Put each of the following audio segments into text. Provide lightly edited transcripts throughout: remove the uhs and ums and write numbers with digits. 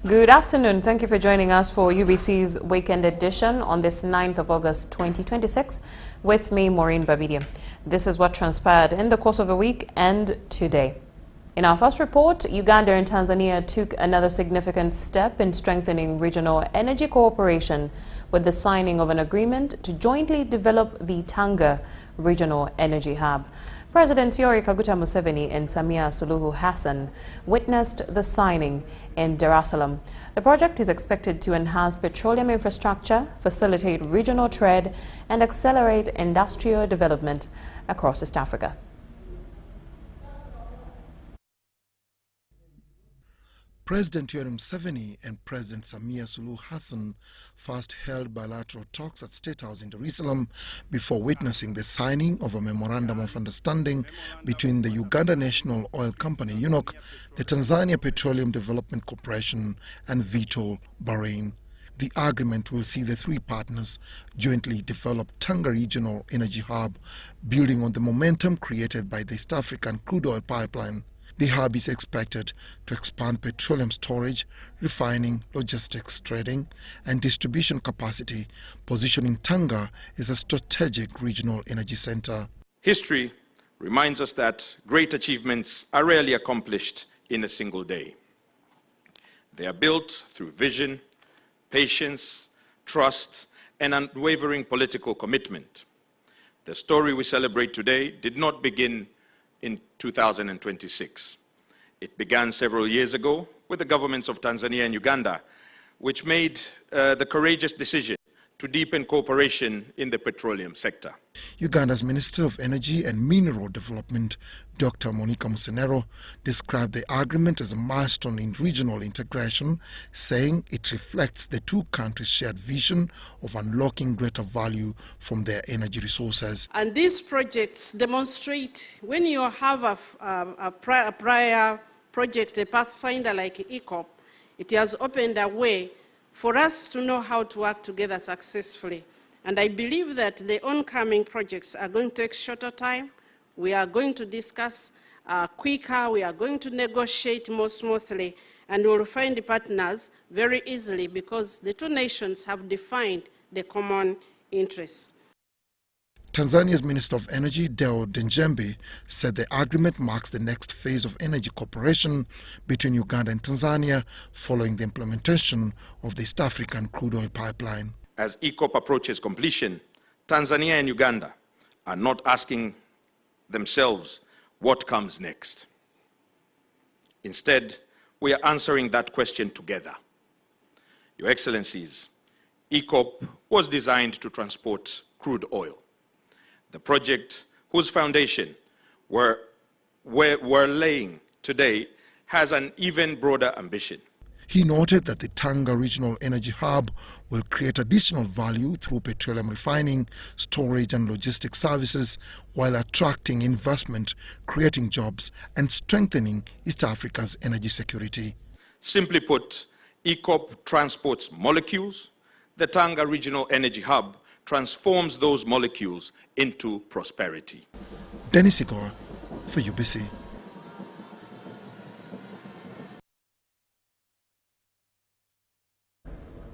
Good afternoon. Thank you for joining us for UBC's Weekend Edition on this 9th of August 2026 with me, Moureen Babirye. This is what transpired in the course of the week and today. In our first report, Uganda and Tanzania took another significant step in strengthening regional energy cooperation with the signing of an agreement to jointly develop the Tanga Regional Energy Hub. Presidents Yoweri Kaguta Museveni and Samia Suluhu Hassan witnessed the signing in Dar es Salaam. The project is expected to enhance petroleum infrastructure, facilitate regional trade, and accelerate industrial development across East Africa. President Yoweri Museveni and President Samia Suluhu Hassan first held bilateral talks at State House in Dar es Salaam before witnessing the signing of a memorandum of understanding between the Uganda National Oil Company, UNOC, the Tanzania Petroleum Development Corporation, and Vitol, Bahrain. The agreement will see the three partners jointly develop Tanga Regional Energy Hub, building on the momentum created by the East African crude oil pipeline. The hub is expected to expand petroleum storage, refining, logistics, trading, and distribution capacity, positioning Tanga as a strategic regional energy center. History reminds us that great achievements are rarely accomplished in a single day. They are built through vision, patience, trust, and unwavering political commitment. The story we celebrate today did not begin in 2026. It began several years ago with the governments of Tanzania and Uganda, which made the courageous decision to deepen cooperation in the petroleum sector. Uganda's Minister of Energy and Mineral Development, Dr. Monica Musenero, described the agreement as a milestone in regional integration, saying it reflects the two countries' shared vision of unlocking greater value from their energy resources. And these projects demonstrate when you have a prior project, a pathfinder like ECOP, it has opened a way for us to know how to work together successfully. And I believe that the oncoming projects are going to take shorter time. We are going to discuss quicker. We are going to negotiate more smoothly. And we will find partners very easily because the two nations have defined the common interests. Tanzania's Minister of Energy, Deo Denjembe, said the agreement marks the next phase of energy cooperation between Uganda and Tanzania following the implementation of the East African crude oil pipeline. As ECOP approaches completion, Tanzania and Uganda are not asking themselves what comes next. Instead, we are answering that question together. Your Excellencies, ECOP was designed to transport crude oil. The project whose foundation we're laying today has an even broader ambition. He noted that the Tanga Regional Energy Hub will create additional value through petroleum refining, storage and logistics services while attracting investment, creating jobs and strengthening East Africa's energy security. Simply put, ECOP transports molecules. The Tanga Regional Energy Hub transforms those molecules into prosperity. Dennis Igor for UBC.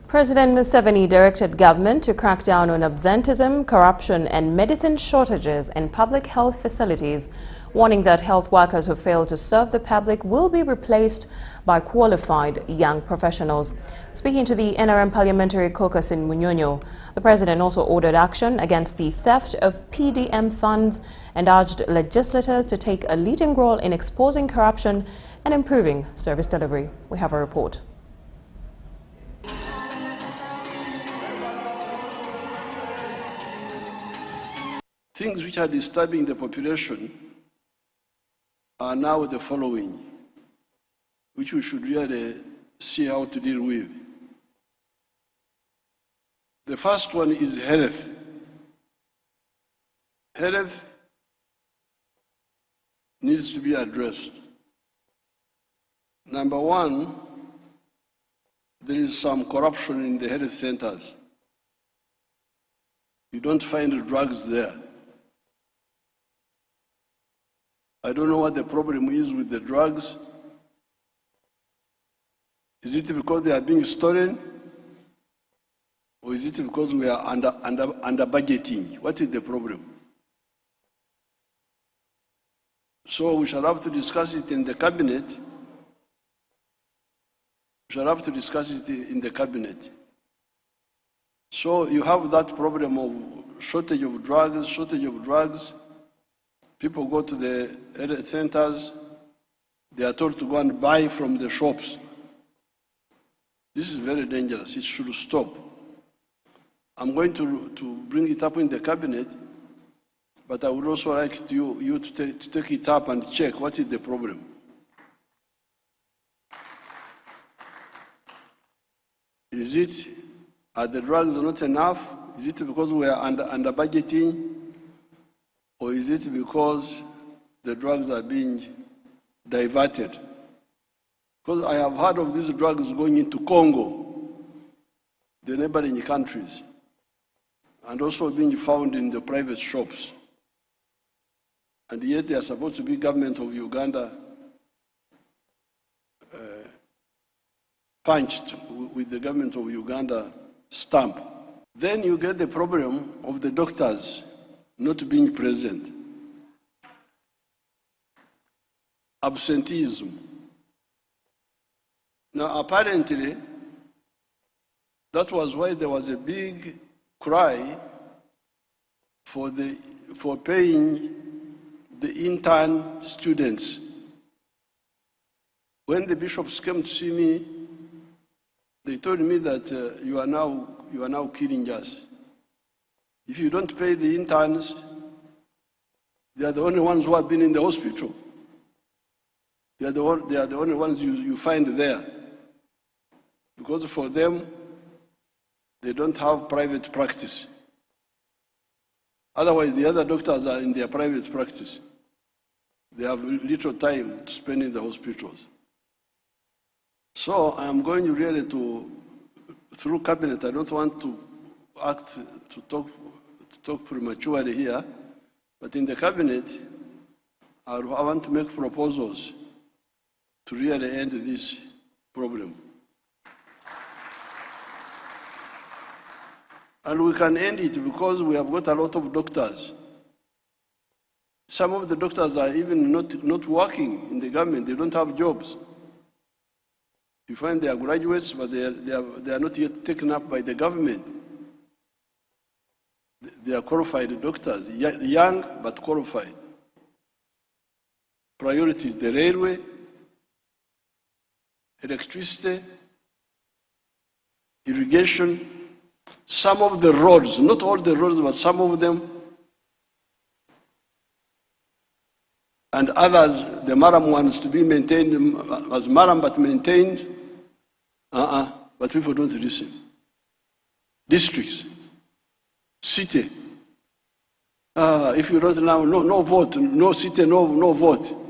President Museveni directed government to crack down on absenteeism, corruption and medicine shortages in public health facilities, warning that health workers who fail to serve the public will be replaced by qualified young professionals. Speaking to the NRM Parliamentary Caucus in Munyonyo, the president also ordered action against the theft of PDM funds and urged legislators to take a leading role in exposing corruption and improving service delivery. We have a report. Things which are disturbing the population are now the following, which we should really see how to deal with. The first one is health. Health needs to be addressed. Number one, there is some corruption in the health centers. You don't find drugs there. I don't know what the problem is with the drugs, Is it because they are being stolen? Or is it because we are under budgeting? What is the problem? So we shall have to discuss it in the cabinet. We shall have to discuss it in the cabinet. So you have that problem of shortage of drugs. People go to the health centers. They are told to go and buy from the shops. This is very dangerous. It should stop. I'm going to bring it up in the cabinet, but I would also like you to take it up and check what is the problem. Are the drugs not enough? Is it because we are under budgeting? Or is it because the drugs are being diverted? Because I have heard of these drugs going into Congo, the neighboring countries, and also being found in the private shops. And yet they are supposed to be government of Uganda punched with the government of Uganda stamp. Then you get the problem of the doctors not being present. Absenteeism. Now apparently, that was why there was a big cry for paying the intern students. When the bishops came to see me, they told me that you are now killing us. If you don't pay the interns, they are the only ones who have been in the hospital. They are the only ones you find there. Because for them, they don't have private practice. Otherwise, the other doctors are in their private practice. They have little time to spend in the hospitals. So I'm going really through cabinet, I don't want to talk prematurely here, but in the cabinet, I want to make proposals to really end this problem. And we can end it because we have got a lot of doctors. Some of the doctors are even not working in the government. They don't have jobs. You find they are graduates, but they are not yet taken up by the government. They are qualified doctors, young but qualified. Priority is the railway, electricity, irrigation, some of the roads, not all the roads, but some of them, and others, the Maram ones, to be maintained as Maram but maintained, but people don't listen. Districts, city, if you don't now, no vote, no city, no vote.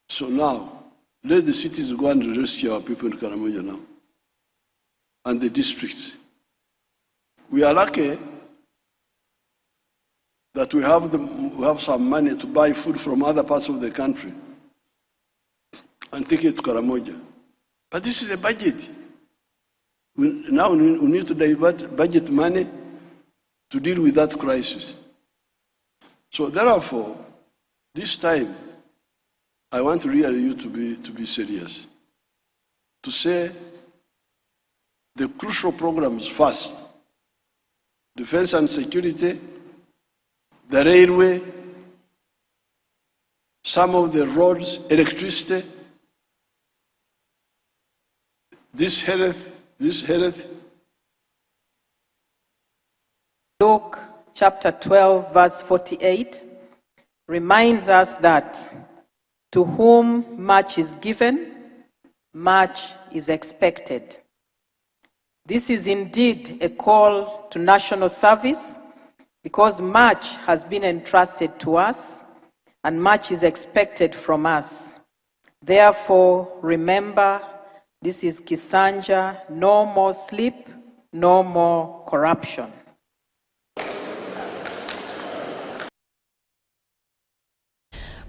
So now, let the cities go and rescue our people in Karamoja now, and the districts. We are lucky that we have some money to buy food from other parts of the country and take it to Karamoja. But this is a budget. Now we need to divert budget money to deal with that crisis. So therefore, this time, I want really you to be serious. To say the crucial programs first, defense and security, the railway, some of the roads, electricity, this health. Luke chapter 12, verse 48 reminds us that to whom much is given, much is expected. This is indeed a call to national service because much has been entrusted to us and much is expected from us. Therefore, remember, this is Kisanja, no more sleep, no more corruption.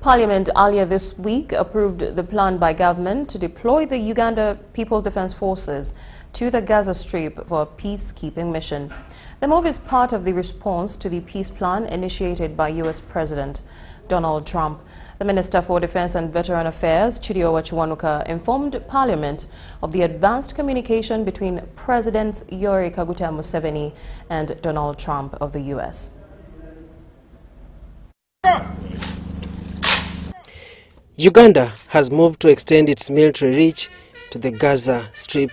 Parliament earlier this week approved the plan by government to deploy the Uganda People's Defense Forces to the Gaza Strip for a peacekeeping mission. The move is part of the response to the peace plan initiated by U.S. President Donald Trump. The Minister for Defense and Veteran Affairs, Chidiowa Chiwanuka, informed Parliament of the advanced communication between Presidents Yoweri Kaguta Museveni and Donald Trump of the U.S. Uganda has moved to extend its military reach to the Gaza Strip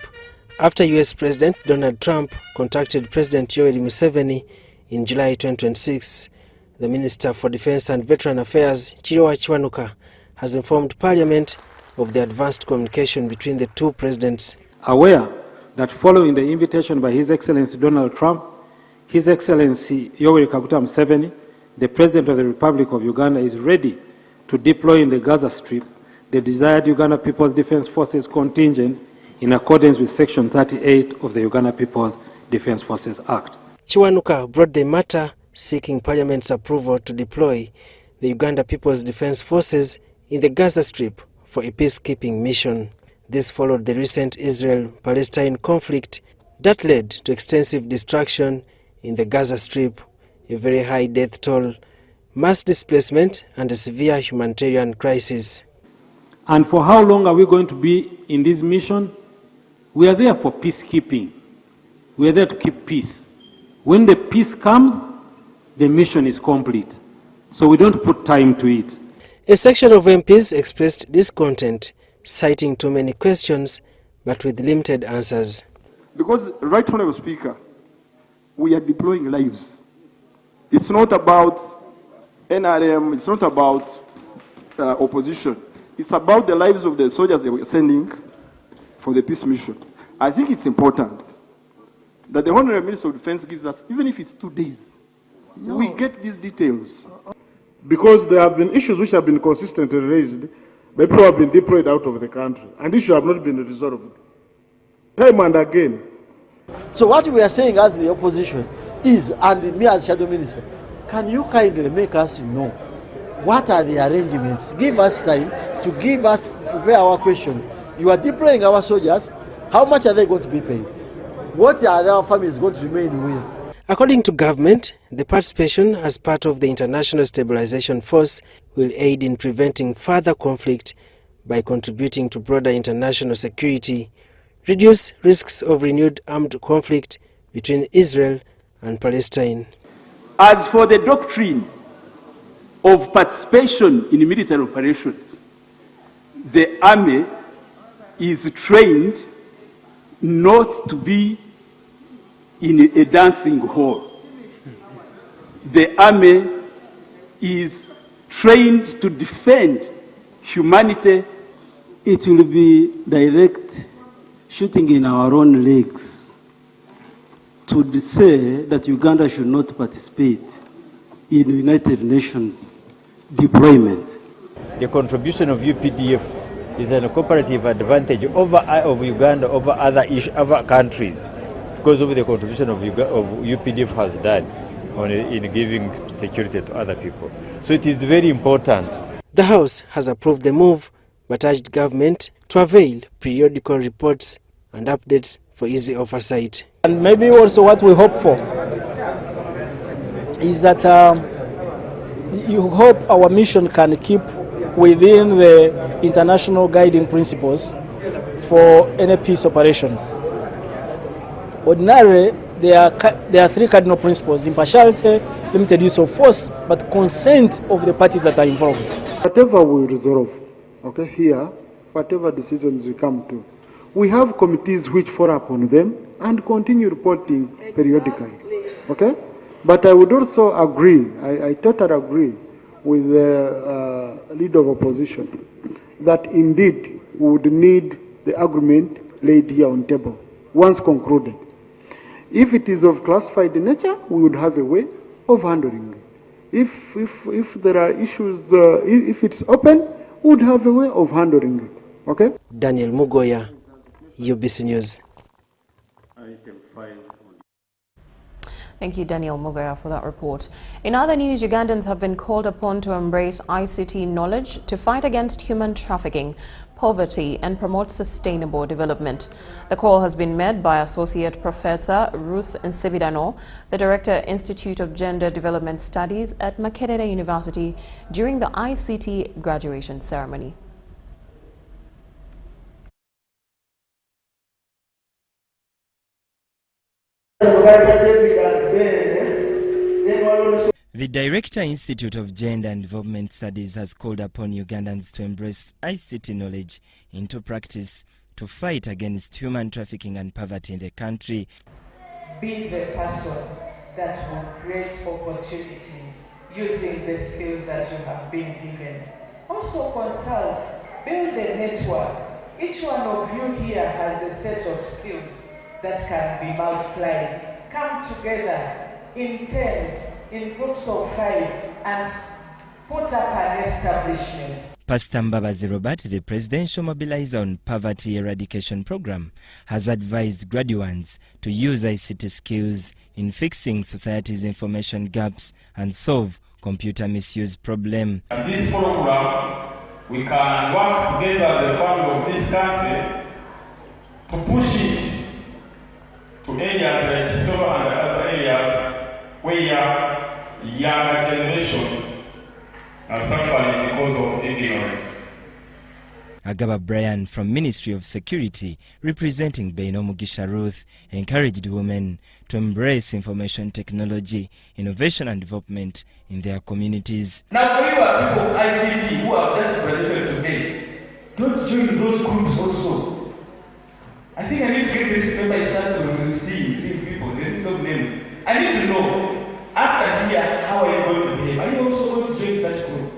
after U.S. President Donald Trump contacted President Yoweri Museveni in July 2026. The Minister for Defense and Veteran Affairs, Chidiowa Chiwanuka, has informed Parliament of the advanced communication between the two presidents. Aware that following the invitation by His Excellency Donald Trump, His Excellency Yoweri Kaguta Museveni, the President of the Republic of Uganda, is ready to deploy in the Gaza Strip the desired Uganda People's Defense Forces contingent in accordance with Section 38 of the Uganda People's Defense Forces Act. Chiwanuka brought the matter seeking Parliament's approval to deploy the Uganda People's Defense Forces in the Gaza Strip for a peacekeeping mission. This followed the recent Israel-Palestine conflict that led to extensive destruction in the Gaza Strip, a very high death toll, mass displacement, and a severe humanitarian crisis. And for how long are we going to be in this mission? We are there for peacekeeping. We are there to keep peace. When the peace comes, the mission is complete. So we don't put time to it. A section of MPs expressed discontent, citing too many questions, but with limited answers. Because, Right Honourable Speaker, we are deploying lives. It's not about NRM, it's not about opposition. It's about the lives of the soldiers that we're sending for the peace mission. I think it's important that the Honourable Minister of Defence gives us, even if it's 2 days, we get these details. Because there have been issues which have been consistently raised, but people have been deployed out of the country, and issues have not been resolved. Time and again. So what we are saying as the opposition is, and me as Shadow Minister, can you kindly make us know what are the arrangements? Give us time to prepare our questions. You are deploying our soldiers. How much are they going to be paid? What are their families going to remain with? According to government, the participation as part of the International Stabilization Force will aid in preventing further conflict by contributing to broader international security, reduce risks of renewed armed conflict between Israel and Palestine. As for the doctrine of participation in military operations, the army is trained not to be in a dancing hall. The army is trained to defend humanity. It will be direct shooting in our own legs to say that Uganda should not participate in United Nations deployment. The contribution of UPDF is a cooperative advantage of Uganda over other countries, because of the contribution of UPDF has done in giving security to other people. So it is very important. The House has approved the move, but urged government to avail periodical reports and updates for easy oversight. And maybe also what we hope for is that you hope our mission can keep within the international guiding principles for any peace operations. Ordinarily, there are three cardinal principles: impartiality, limited use of force, but consent of the parties that are involved. Whatever we resolve, okay, here, whatever decisions we come to, we have committees which follow up on them and continue reporting periodically, okay? But I would also agree, I totally agree with the leader of opposition that indeed we would need the agreement laid here on table once concluded. If it is of classified nature, we would have a way of handling it. If there are issues, if it's open, we would have a way of handling it. Okay? Daniel Mugoya, UBC News. Thank you, Daniel Mugaya, for that report. In other news, Ugandans have been called upon to embrace ICT knowledge to fight against human trafficking, poverty, and promote sustainable development. The call has been made by Associate Professor Ruth Nsibidano, the Director, Institute of Gender Development Studies at Makerere University, during the ICT graduation ceremony. The Director, Institute of Gender and Development Studies, has called upon Ugandans to embrace ICT knowledge into practice to fight against human trafficking and poverty in the country. Be the person that will create opportunities using the skills that you have been given. Also consult, build a network. Each one of you here has a set of skills that can be multiplied. Come together in teams, in groups of 5, and put up an establishment. Pastor Mbabazi Robert, the Presidential Mobilizer on Poverty Eradication Program, has advised graduates to use ICT skills in fixing society's information gaps and solve computer misuse problem. And this program, we can work together as the family of this country to push it to areas like Solo and other areas where younger generation are suffering because of ignorance. Agaba Brian from Ministry of Security, representing Beino Mugisha Ruth, encouraged women to embrace information technology, innovation and development in their communities. Now for you are people of ICT who have just graduated today, don't join those groups also. I think I need to get this paper I start to see people, there is no names. I need to know, after here, how are you going to behave? Are you also going to join such group?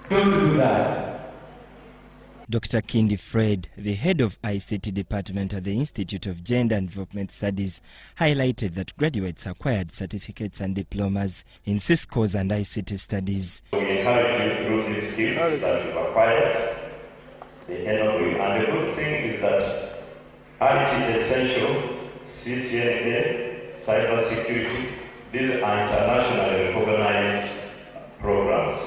Don't do that. Dr. Kindi Fred, the head of ICT department at the Institute of Gender and Development Studies, highlighted that graduates acquired certificates and diplomas in Cisco's and ICT studies. We encourage you through these skills that you've acquired. And the good thing is that IT essential, CCNA, cyber security, these are internationally recognized programs.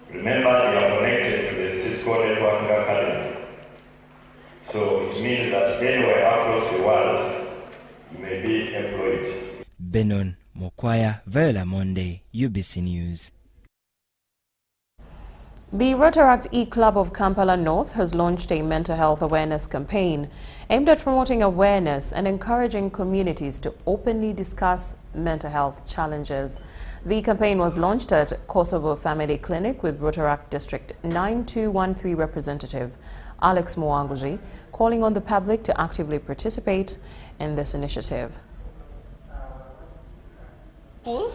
Remember, you are connected to the Cisco Networking Academy. So it means that anywhere across the world, you may be employed. Benon Mokwaya, Viola Monday, UBC News. The Rotaract E-Club of Kampala North has launched a mental health awareness campaign aimed at promoting awareness and encouraging communities to openly discuss mental health challenges. The campaign was launched at Kosovo Family Clinic with Rotaract District 9213 representative Alex Mwanguzi, calling on the public to actively participate in this initiative. School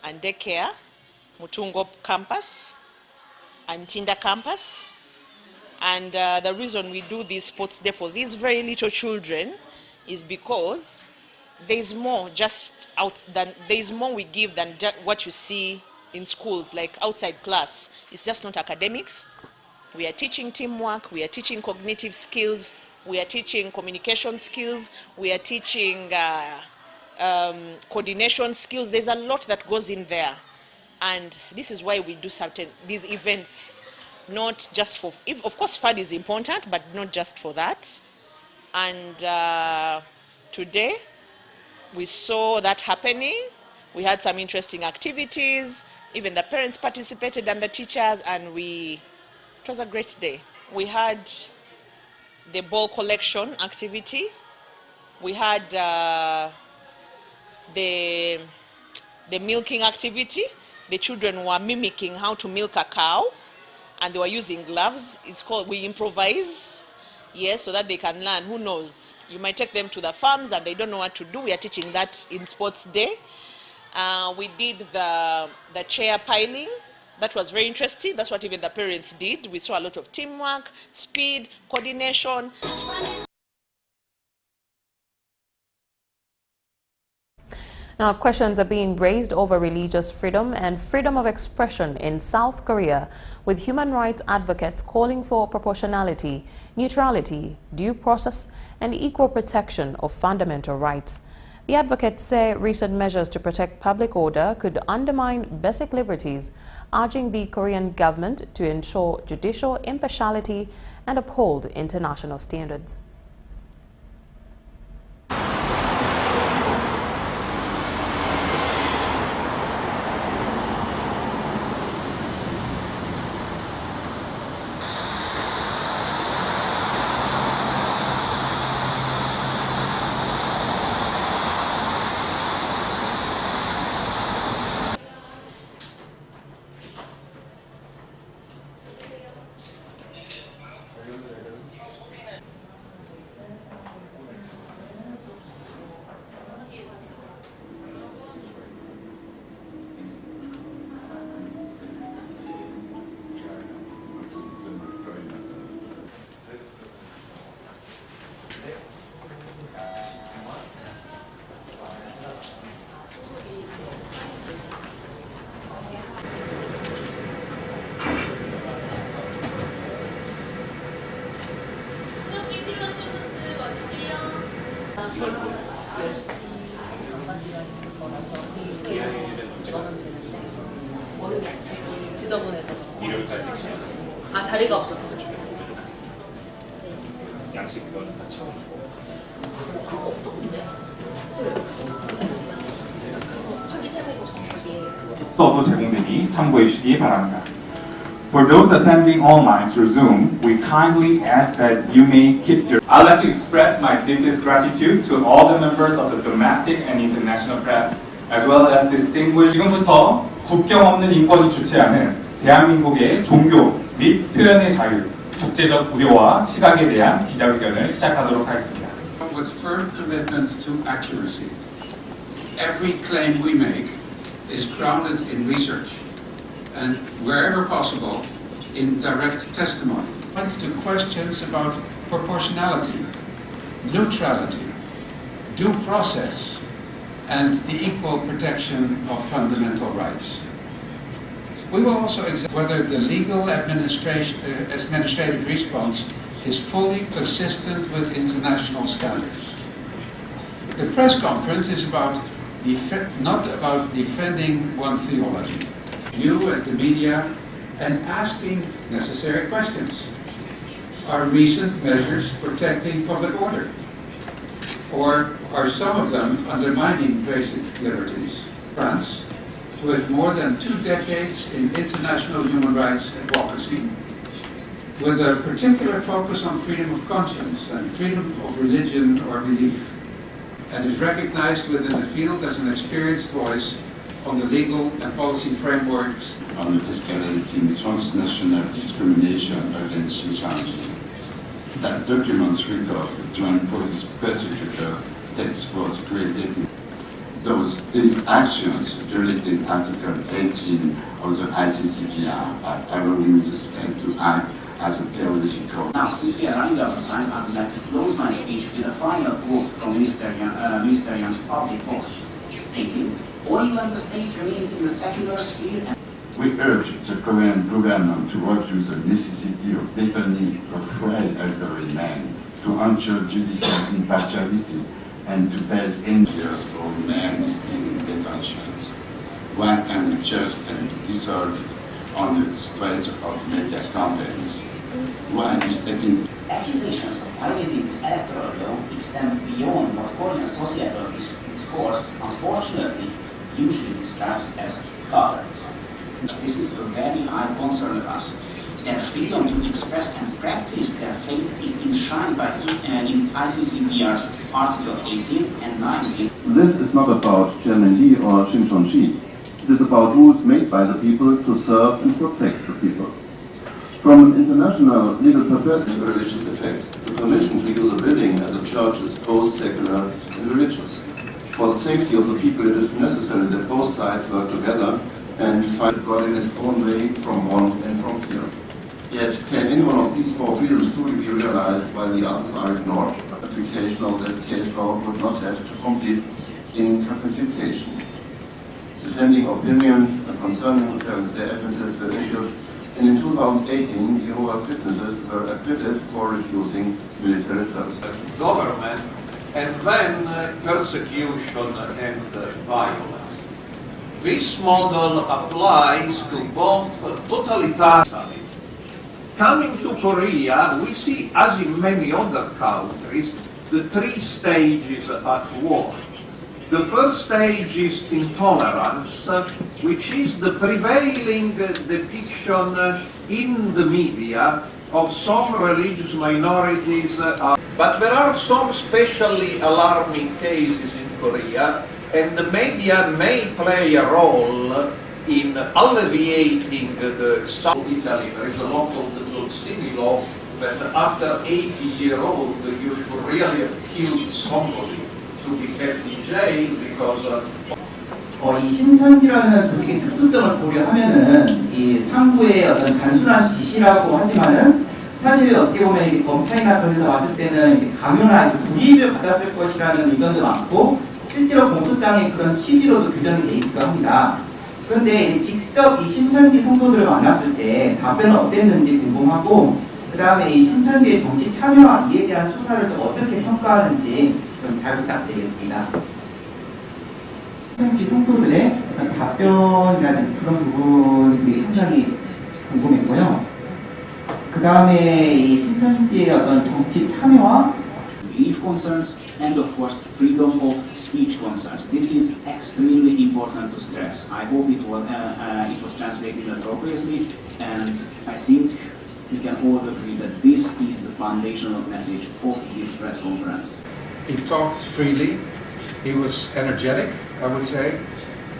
and daycare, Mutungo campus, and Tinda campus, and the reason we do this sports day for these very little children is because there's more we give than what you see in schools, like outside class. It's just not academics. We are teaching teamwork, we are teaching cognitive skills, we are teaching communication skills, we are teaching coordination skills. There's a lot that goes in there. And this is why we do these events, not just for, of course fun is important, but not just for that. And today, we saw that happening. We had some interesting activities. Even the parents participated and the teachers, and it was a great day. We had the ball collection activity. We had the milking activity. The children were mimicking how to milk a cow, and they were using gloves. It's called, we improvise, yes, so that they can learn. Who knows? You might take them to the farms and they don't know what to do. We are teaching that in sports day. We did the chair piling. That was very interesting. That's what even the parents did. We saw a lot of teamwork, speed, coordination. Now, questions are being raised over religious freedom and freedom of expression in South Korea, with human rights advocates calling for proportionality, neutrality, due process, and equal protection of fundamental rights. The advocates say recent measures to protect public order could undermine basic liberties, urging the Korean government to ensure judicial impartiality and uphold international standards. 지저분해서. 아, 자리가 없어서. 양식 그건 다 채워놓고. 그거 없던데? 가서 확인해보고 정확하게. 또 제공되니 참고해 주시기 바랍니다. For those attending online through Zoom, we kindly ask that you may keep your... I'd like to express my deepest gratitude to all the members of the domestic and international press, as well as distinguished... 지금부터 국경 없는 인권이 주최하는 대한민국의 종교 및 표현의 자유, 국제적 우려와 시각에 대한 기자회견을 시작하도록 하겠습니다. With firm commitment to accuracy, every claim we make is grounded in research and, wherever possible, in direct testimony. To questions about proportionality, neutrality, due process, and the equal protection of fundamental rights. We will also examine whether the legal administrative response is fully consistent with international standards. The press conference is not about defending one theology. You as the media and asking necessary questions. Are recent measures protecting public order? Or are some of them undermining basic liberties? France, with more than 2 decades in international human rights advocacy, with a particular focus on freedom of conscience and freedom of religion or belief, and is recognized within the field as an experienced voice on the legal and policy frameworks on escalating transnational discrimination against Xinjiang. That documents record the Joint Police Prosecutor Task Force created. These actions violated Article 18 of the ICCPR by allowing the state to act as a theological. Now, since we are running out of time, I would like to close my speech with a final quote from Mr. Young's public post, stating, "All the state remains in the secular sphere." We urge the Korean government to review the necessity of detaining a frail elderly man, to ensure judicial impartiality, and to base years old men still in detention. Why can the church can be dissolved on the strength of media campaigns? Why is taking... Accusations of violating this electoral law extend beyond what Korean societal discourse, unfortunately, usually describes as violence. This is a very high concern of us. Their freedom to express and practice their faith is enshrined by in ICCPR's Article 18 and 19. This is not about Chairman Lee or Ching Chong-chi. It is about rules made by the people to serve and protect the people. From an international legal perspective, religious effects, the permission to use a building as a church is both secular and religious. For the safety of the people, it is necessary that both sides work together and find God in his own way from want and from fear. Yet, can any one of these 4 freedoms truly be realized while the others are ignored? Application of the case law would not lead to complete incapacitation. Dissenting opinions concerning the Seventh-day Adventists were issued, and in 2018, Jehovah's Witnesses were acquitted for refusing military service. Government, and then persecution and violence. This model applies to both totalitarianism. Coming to Korea, we see, as in many other countries, the three stages at war. The first stage is intolerance, which is the prevailing depiction in the media of some religious minorities. But there are some especially alarming cases in Korea, and the media may play a role in alleviating the South Italy. There is a law called the Gozzini law that after 80-year-old you should really have killed somebody to be kept in jail because 이 신천지라는 조직의 특수성을 고려하면은 이 상부의 어떤 단순한 지시라고 하지만은 사실 어떻게 보면 이제 검찰이나 그런데서 봤을 때는 이제 강요나 이제 불이익을 받았을 것이라는 의견도 많고 실제로 공소장에 그런 취지로도 규정이 되어 있기도 합니다. 그런데 직접 이 신천지 성도들을 만났을 때 답변은 어땠는지 궁금하고 그 다음에 이 신천지의 정치 참여와 이에 대한 수사를 또 어떻게 평가하는지 좀 잘 부탁드리겠습니다. 신천지 성도들의 어떤 답변이라든지 그런 부분들이 상당히 궁금했고요. 그 다음에 이 신천지의 어떤 정치 참여와 belief concerns and of course freedom of speech concerns. This is extremely important to stress. I hope it was translated appropriately, and I think we can all agree that this is the foundational message of this press conference. He talked freely, he was energetic, I would say,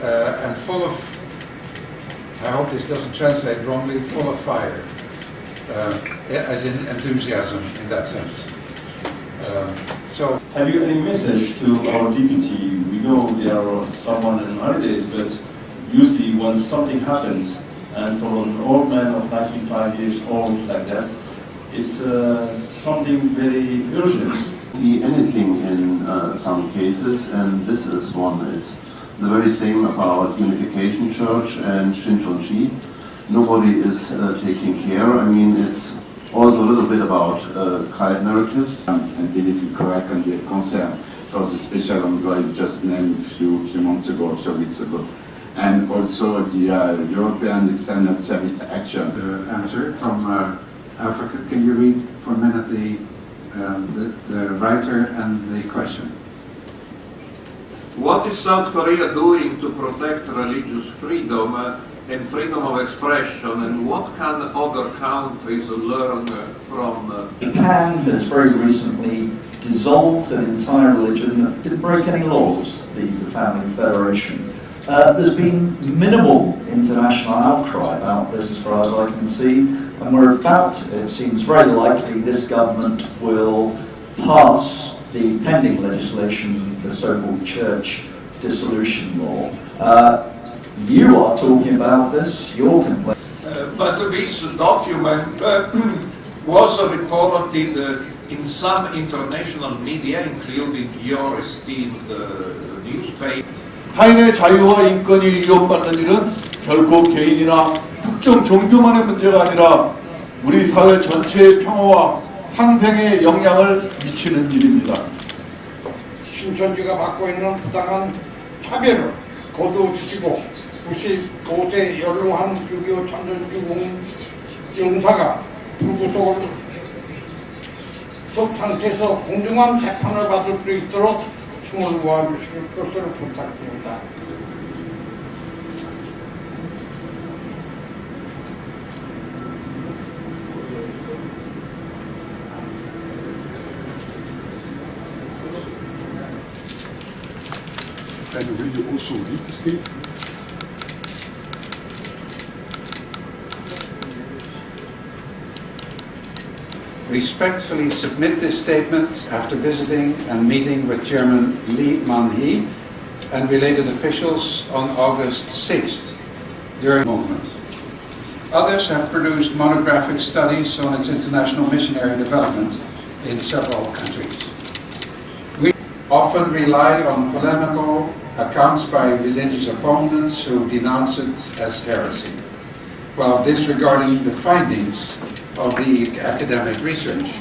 and full of, I hope this doesn't translate wrongly, full of fire, as in enthusiasm in that sense. So, have you any message to our deputy? We know there are someone in holidays, but usually when something happens, and for an old man of 95 years old like that, it's something very urgent. Anything in some cases, and this is one. It's the very same about Unification Church and Shinchonji. Nobody is taking care. I mean, it's also a little bit about cult narratives. And believe in correct and the concern for the special envoy just named a few months ago, a few weeks ago. And also the European External Service Action. The answer from Africa. Can you read for a minute the writer and the question? what is South Korea doing to protect religious freedom and freedom of expression, and what can other countries learn from? Japan has very recently dissolved an entire religion, didn't break any laws, the Family Federation. There's been minimal international outcry about this as far as I can see, and we're about, it seems very likely, this government will pass the pending legislation, the so-called church dissolution law. You are talking about this, you're complaining. But this document was reported in some international media, including your esteemed newspaper. 타인의 자유와 인권이 위협받는 일은 결코 개인이나 특정 종교만의 문제가 아니라 우리 사회 전체의 평화와 상생에 영향을 미치는 일입니다. 신천지가 받고 있는 부당한 차별을 거두어주시고 95세 연로한 6.25 참전주공 용사가 불구속을 속 상태에서 공정한 재판을 받을 수 있도록 힘을 모아주실 것을 부탁드립니다. And will you also read the statement? Respectfully submit this statement after visiting and meeting with Chairman Lee Man-hee and related officials on August 6th during the movement. Others have produced monographic studies on its international missionary development in several countries. often rely on polemical accounts by religious opponents who denounce it as heresy, while disregarding the findings of the academic research.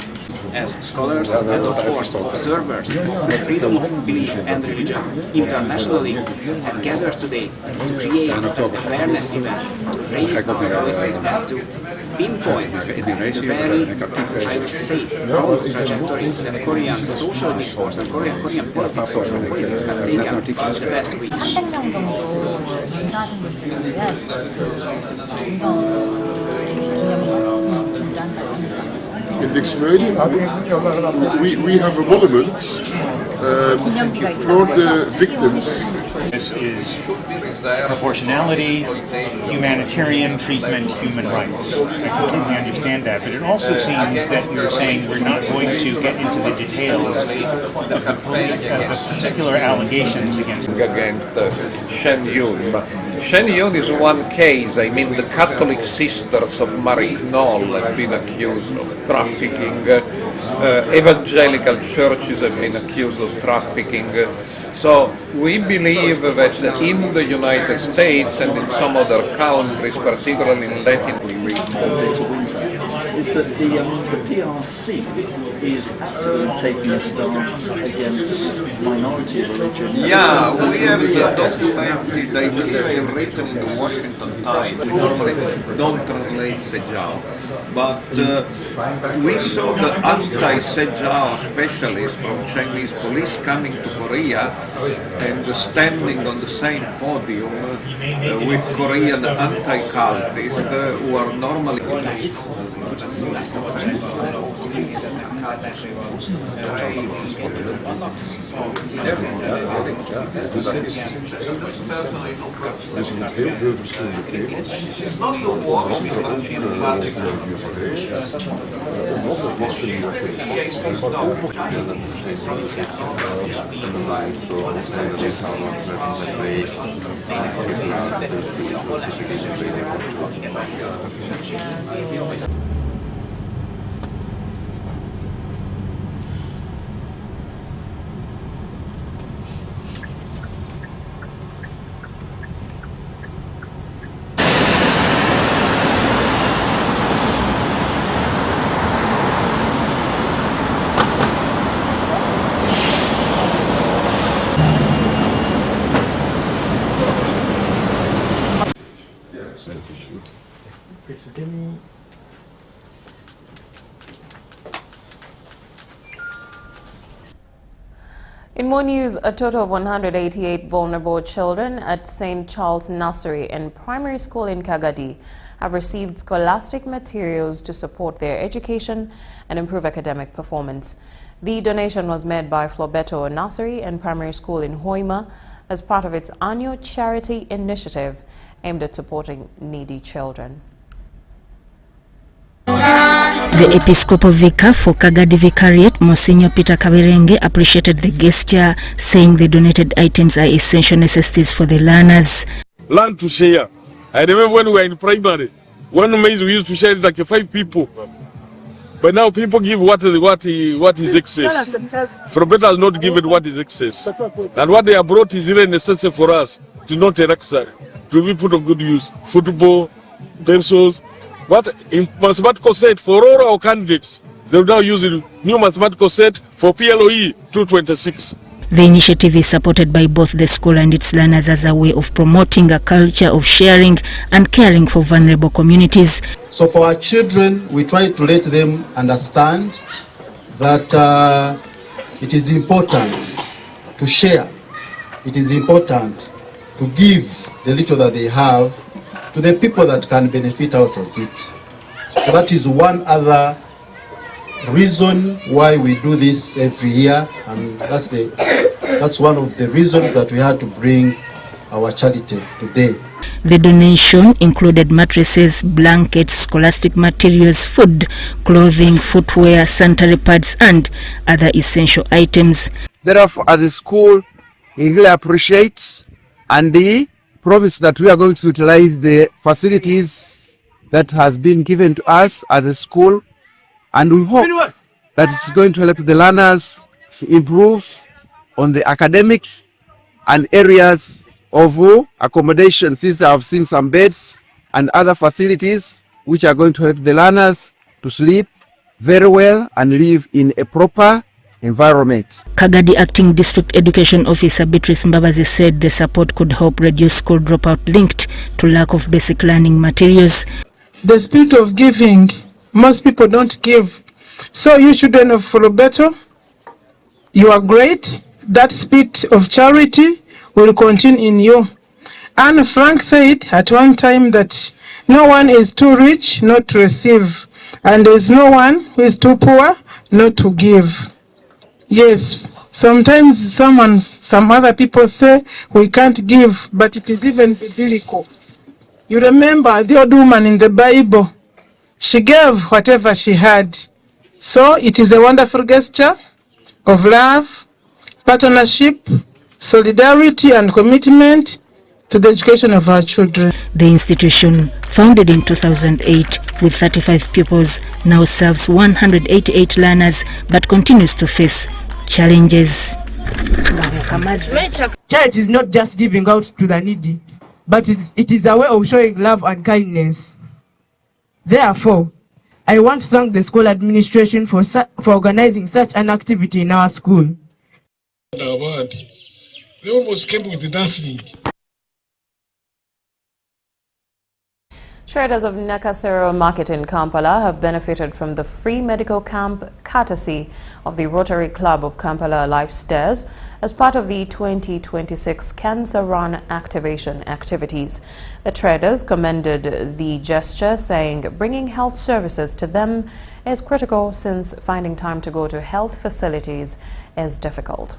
As scholars and of course observers of the freedom of belief and religion internationally have gathered today to create an awareness event, to raise our voices and to pinpoint the very, I would say, wrong trajectory that Korean social discourse and Korean politics, social politics have taken the past weeks. In this meeting, we have a monument for the victims. This is proportionality, humanitarian treatment, human rights. I completely understand that, but it also seems that you're saying we're not going to get into the details of the particular allegations against Shen Yun. Shen Yun is one case. I mean, the Catholic Sisters of Marie Knoll have been accused of trafficking. Evangelical churches have been accused of trafficking. So we believe that in the United States and in some other countries, particularly in Latin is that the PRC is actively taking a stance against minority religion. Yeah, we have documented, I believe, written in the Washington Times. Normally don't translate Sejao, but we saw the anti-Sejao specialists from Chinese police coming to Korea and standing on the same podium with Korean anti-cultists who are normally heel veel verschillende thema's. In more news, a total of 188 vulnerable children at St. Charles Nursery and Primary School in Kagadi have received scholastic materials to support their education and improve academic performance. The donation was made by Flobeto Nursery and Primary School in Hoima as part of its annual charity initiative aimed at supporting needy children. The Episcopal Vicar for Kagadi Vicariate, Monsignor Peter Kaberenge, appreciated the gesture, saying the donated items are essential necessities for the learners. Learn to share. I remember when we were in primary, one maize we used to share it like 5 people. But now people give what is excess. Frobeta has not given what is excess. And what they have brought is really necessary for us to not relaxer, to be put of good use. Football, pencils. What in mathematical set for all our candidates, they're now using new mathematical set for PLOE 226. The initiative is supported by both the school and its learners as a way of promoting a culture of sharing and caring for vulnerable communities. So for our children, we try to let them understand that it is important to share. It is important to give the little that they have to the people that can benefit out of it. So that is one other reason why we do this every year, and that's one of the reasons that we had to bring our charity today. The donation included mattresses, blankets, scholastic materials, food, clothing, footwear, sanitary pads, and other essential items. Therefore, as a school, we really appreciate and promise that we are going to utilize the facilities that has been given to us as a school, and we hope that it's going to help the learners improve on the academic and areas of accommodation, since I've seen some beds and other facilities which are going to help the learners to sleep very well and live in a proper environment. Kagadi Acting District Education Officer Beatrice Mbabazi said the support could help reduce school dropout linked to lack of basic learning materials. The spirit of giving, most people don't give. So you children of Roberto, you are great. That spirit of charity will continue in you. Anne Frank said at one time that no one is too rich not to receive, and there is no one who is too poor not to give. Yes, sometimes some other people say we can't give, but it is even biblical. You remember the old woman in the Bible, she gave whatever she had. So it is a wonderful gesture of love, partnership, solidarity and commitment to the education of our children. The institution, founded in 2008 with 35 pupils, now serves 188 learners but continues to face challenges. Charity is not just giving out to the needy, but it is a way of showing love and kindness. Therefore, I want to thank the school administration for organizing such an activity in our school. They almost came with nothing. Traders of Nakasero Market in Kampala have benefited from the free medical camp courtesy of the Rotary Club of Kampala Lifestairs as part of the 2026 Cancer Run activation activities. The traders commended the gesture, saying bringing health services to them is critical since finding time to go to health facilities is difficult.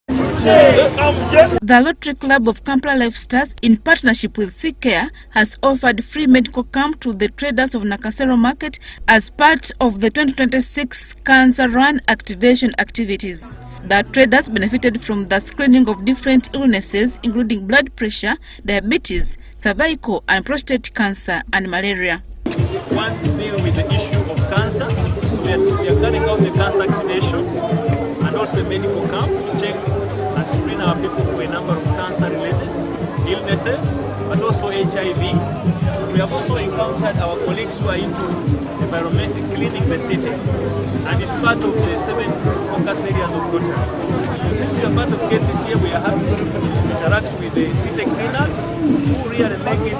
The Rotary Club of Kampala Lifestairs, in partnership with Care, has offered free medical camp to the traders of Nakasero Market as part of the 2026 Cancer Run activation activities. The traders benefited from the screening of different illnesses, including blood pressure, diabetes, cervical and prostate cancer, and malaria. We want to deal with the issue of cancer, so we are carrying out the cancer activation and also medical camp to check and screen our people for a number of cancer-related illnesses, but also HIV. We have also encountered our colleagues who are into environmental cleaning the city, and it's part of the 7 focus areas of Rotary. So since we are part of KCCA, we are happy to interact with the city cleaners who really make it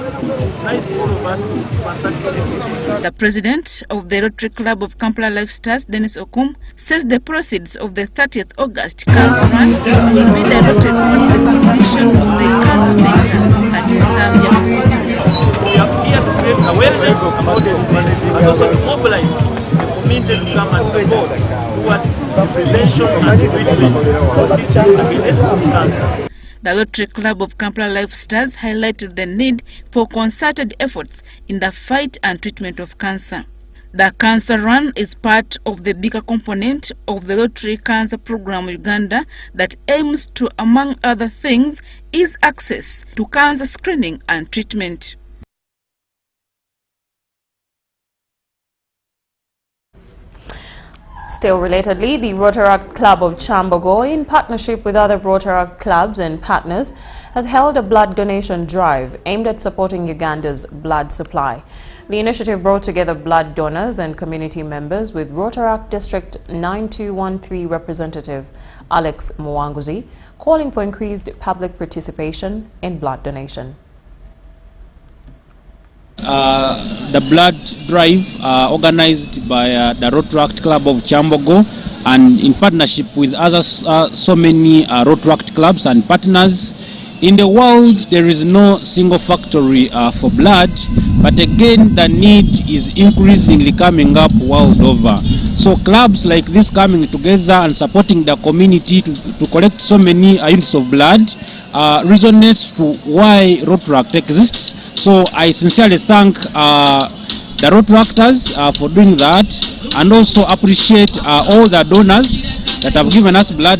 nice for all of us to transact in the city. The president of the Rotary Club of Kampala Lifestairs, Dennis Okum, says the proceeds of the 30th August Cancer Run will be directed towards the completion of the cancer center at Zambia Hospital. We are here to create awareness about the disease and also to mobilize the community to come and support towards the prevention and treatment of diseases against cancer. The Rotary Club of Kampala Lifestairs highlighted the need for concerted efforts in the fight and treatment of cancer. The Cancer Run is part of the bigger component of the Rotary Cancer Program Uganda that aims to, among other things, ease access to cancer screening and treatment. Still relatedly, the Rotaract Club of Chambogo, in partnership with other Rotaract clubs and partners, has held a blood donation drive aimed at supporting Uganda's blood supply. The initiative brought together blood donors and community members, with Rotaract District 9213 representative Alex Mwanguzi calling for increased public participation in blood donation. The blood drive organized by the Rotaract Club of Chambogo, and in partnership with other so many Rotaract clubs and partners. In the world, there is no single factory for blood, but again, the need is increasingly coming up world over. So clubs like this coming together and supporting the community to collect so many units of blood resonates to why Rotaract exists. So I sincerely thank the Rotaractors for doing that, and also appreciate all the donors that have given us blood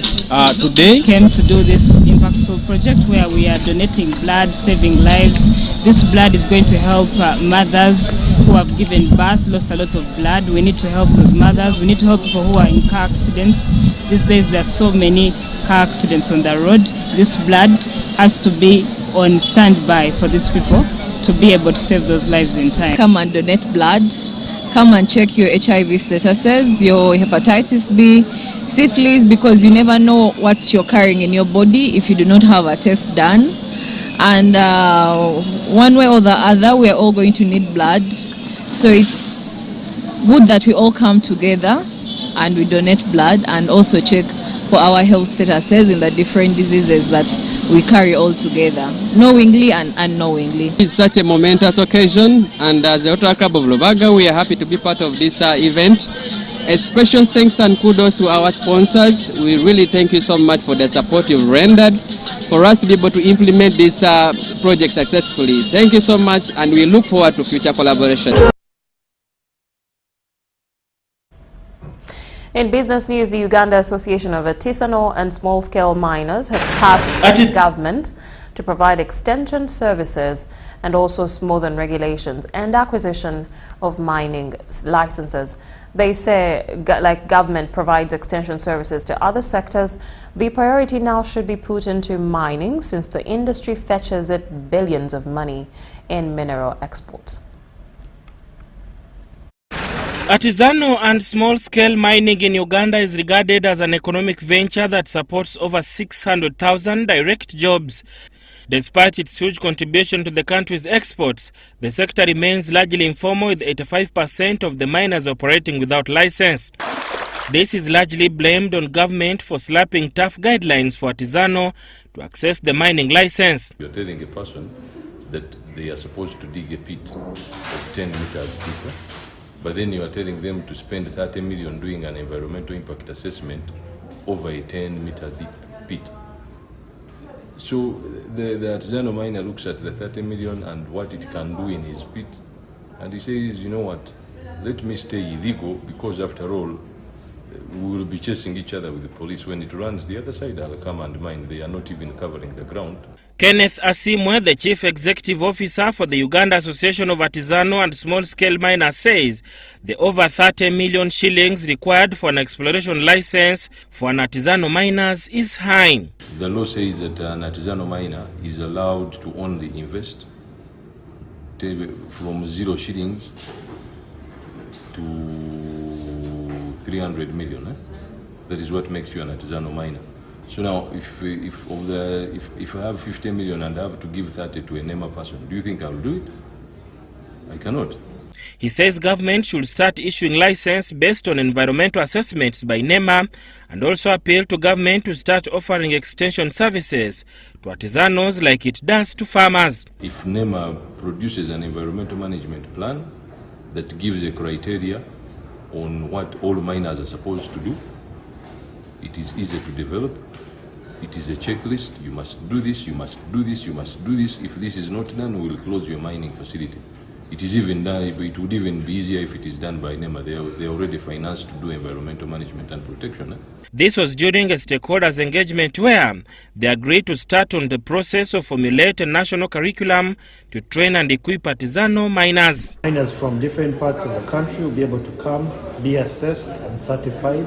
today. Came to do this impactful project where we are donating blood, saving lives. This blood is going to help mothers who who have given birth, lost a lot of blood. We need to help those mothers. We need to help people who are in car accidents. These days there are so many car accidents on the road. This blood has to be on standby for these people to be able to save those lives in time. Come and donate blood. Come and check your HIV statuses, your hepatitis B, syphilis, because you never know what you're carrying in your body if you do not have a test done. And one way or the other, we are all going to need blood. So it's good that we all come together and we donate blood and also check for our health statuses in the different diseases that we carry all together, knowingly and unknowingly. It's such a momentous occasion, and as the Rotary Club of Lubaga, we are happy to be part of this event. A special thanks and kudos to our sponsors. We really thank you so much for the support you've rendered for us to be able to implement this project successfully. Thank you so much, and we look forward to future collaboration. In business news, the Uganda Association of Artisanal and Small-Scale Miners have tasked the government to provide extension services and also smoothing regulations and acquisition of mining licenses. They say, like government provides extension services to other sectors, the priority now should be put into mining, since the industry fetches it billions of money in mineral exports. Artisanal and small-scale mining in Uganda is regarded as an economic venture that supports over 600,000 direct jobs. Despite its huge contribution to the country's exports, the sector remains largely informal, with 85% of the miners operating without license. This is largely blamed on government for slapping tough guidelines for artisanal to access the mining license. You're telling a person that they are supposed to dig a pit of 10 meters deeper, but then you are telling them to spend 30 million doing an environmental impact assessment over a 10-meter deep pit. So the artisanal miner looks at the 30 million and what it can do in his pit, and he says, you know what, let me stay illegal, because after all, we will be chasing each other with the police. When it runs the other side, I'll come and mine. They are not even covering the ground. Kenneth Asimwe, the Chief Executive Officer for the Uganda Association of Artisanal and Small-Scale Miners, says the over 30 million shillings required for an exploration license for an artisanal miners is high. The law says that an artisanal miner is allowed to only invest from 0 shillings to 300 million. That is what makes you an artisanal miner. So now, if I have 50 million and I have to give 30 to a NEMA person, do you think I will do it? I cannot. He says government should start issuing license based on environmental assessments by NEMA, and also appeal to government to start offering extension services to artisanals like it does to farmers. If NEMA produces an environmental management plan that gives a criteria on what all miners are supposed to do, it is easy to develop. It is a checklist. You must do this, you must do this, you must do this. If this is not done, we will close your mining facility. It is even done, it would even be easier if it is done by NEMA. They are already financed to do environmental management and protection. This was during a stakeholders engagement where they agreed to start on the process of formulate a national curriculum to train and equip artisanal miners. Miners from different parts of the country will be able to come, be assessed and certified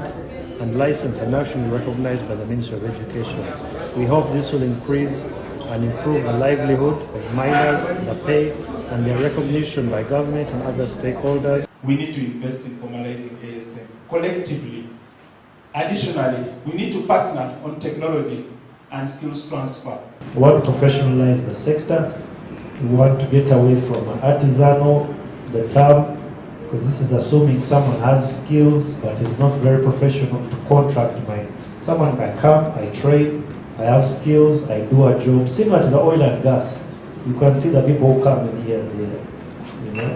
and licensed and nationally recognized by the Ministry of Education. We hope this will increase and improve the livelihood of miners, the pay, and their recognition by government and other stakeholders. We need to invest in formalizing ASM collectively. Additionally, we need to partner on technology and skills transfer. We want to professionalize the sector. We want to get away from artisanal, the term, because this is assuming someone has skills but is not very professional, to contract mine. Someone can come, I train, I have skills, I do a job, similar to the oil and gas. You can see the people who come in here,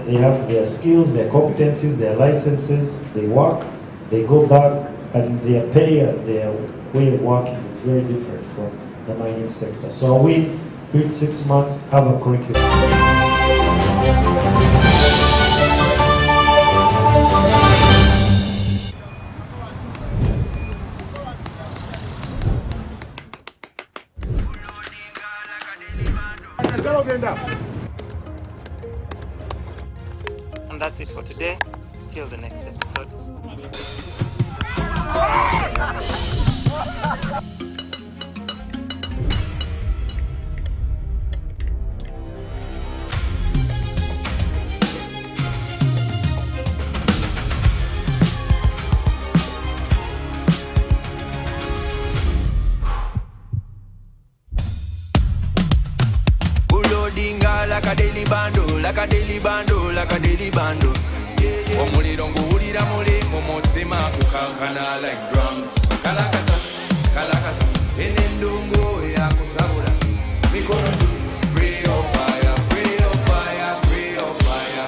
they have their skills, their competencies, their licenses, they work, they go back, and their pay and their way of working is very different from the mining sector. So we, 3 to 6 months, have a curriculum. On the today. Till the next episode. Like a daily bando, like a daily bando, like a daily bando. Omuliro nguwulira muli mu mutima kukankana like drums. Kalakata, kalakata, enendungu ya kusabula. Mikono juu, free of fire, free of fire, free of fire.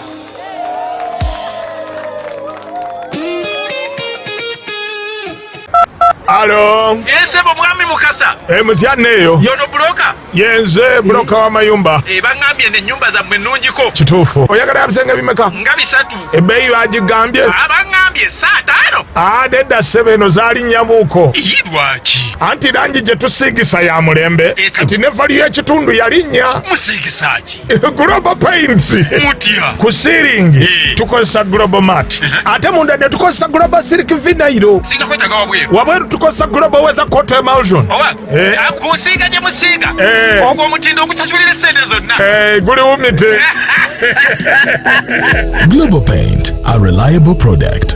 Alo. Yese mwami mukasa. Mutyaneyo. Yono broka. Yenze broka wa mayumba. Bangambye ne nyumba za mwenunjiko. Kituufu. Oyagala yabisenge bimeka? Nga bisatu. Ebbeeyi bagigambye? Bangambye saa 5. Nedda 7 zaali nyabuuko. Lwaki? Anti langi gye tusiigisa ya mulembe. Kati ne vali y'ekitundu yalinnya. Musiigisa ki? Global Paints. Mutya. Ku ceiling tukozesa Global Mat. Ate munda ne tukozesa Global Silk Vinyl. Singa kwetaga wabweru. Wabweru tukozesa Global Weather Coat Emulsion. Owa. Kusiiga gye musiiga. Ogwo omutindo ogusasulira essente zonna. Guli wumite. Global Paint, a reliable product.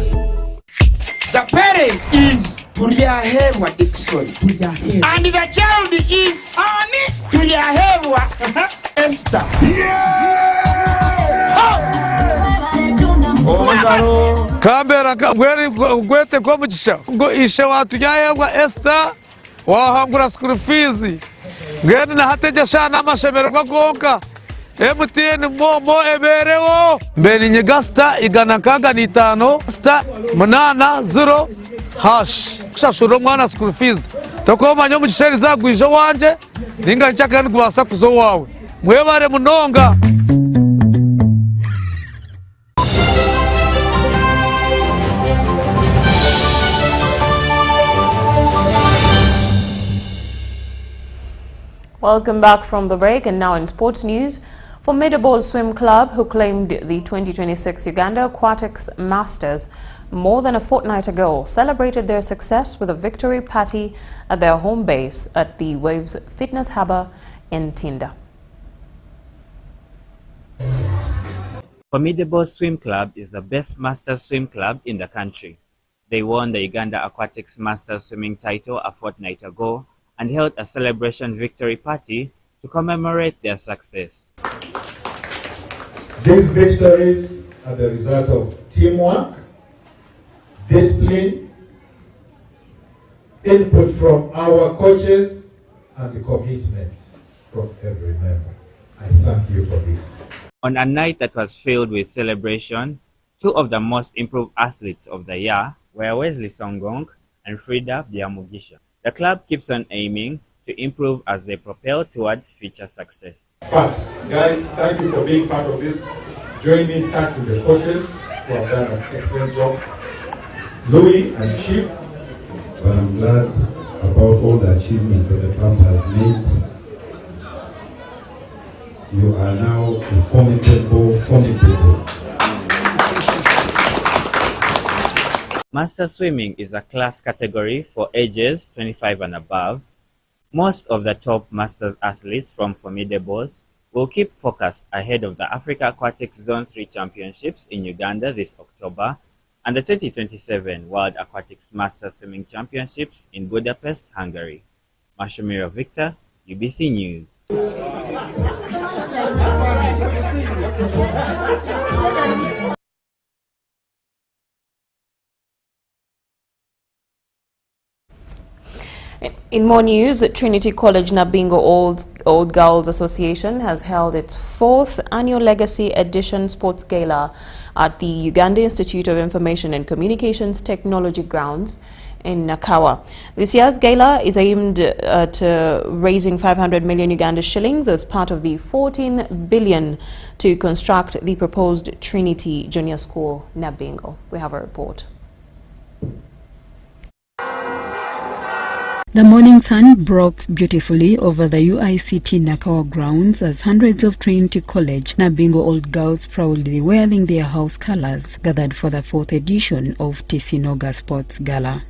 The parent is Tuliahemwa Dixon. And the child is Tuliahemwa Esther. Kambera gwete kwa mugisha ngo ishe watujyahemwa Esther wahangura school fees ngene na hateja shana amashemero bagonka MTN momo eberewo mbeni nyigasta igana kaga ni 5 sta munana 0 hash kushashura mwana school fees tokoma nyo mugisheri zagwijo wanje ninga nchaka ngwasa kuzo wawe mwebare munonga. Welcome back from the break, and now in sports news. Formidable Swim Club, who claimed the 2026 Uganda Aquatics Masters more than a fortnight ago, celebrated their success with a victory party at their home base at the Waves Fitness Harbour in Tinda. Formidable Swim Club is the best master swim club in the country. They won the Uganda Aquatics Master Swimming title a fortnight ago and held a celebration victory party to commemorate their success. These victories are the result of teamwork, discipline, input from our coaches, and the commitment from every member. I thank you for this. On a night that was filled with celebration, two of the most improved athletes of the year were Wesley Songong and Frida Biamugisha. The club keeps on aiming to improve as they propel towards future success. But, guys, thank you for being part of this. Join me in thanking the coaches who have done an excellent job, Louis and Chief. But I'm glad about all the achievements that the club has made. You are now a formidable. Master Swimming is a class category for ages 25 and above. Most of the top Masters athletes from Formidables will keep focused ahead of the Africa Aquatics Zone 3 Championships in Uganda this October and the 2027 World Aquatics Master Swimming Championships in Budapest, Hungary. Mashumiro Victor, UBC News. In more news, Trinity College Nabingo Old Girls Association has held its 4th annual Legacy Edition Sports Gala at the Uganda Institute of Information and Communications Technology grounds in Nakawa. This year's gala is aimed at raising 500 million Uganda shillings as part of the 14 billion to construct the proposed Trinity Junior School Nabingo. We have a report. The morning sun broke beautifully over the UICT Nakawa grounds as hundreds of Trinity College Nabingo Old Girls, proudly wearing their house colors, gathered for the 4th edition of Tisinoga Sports Gala.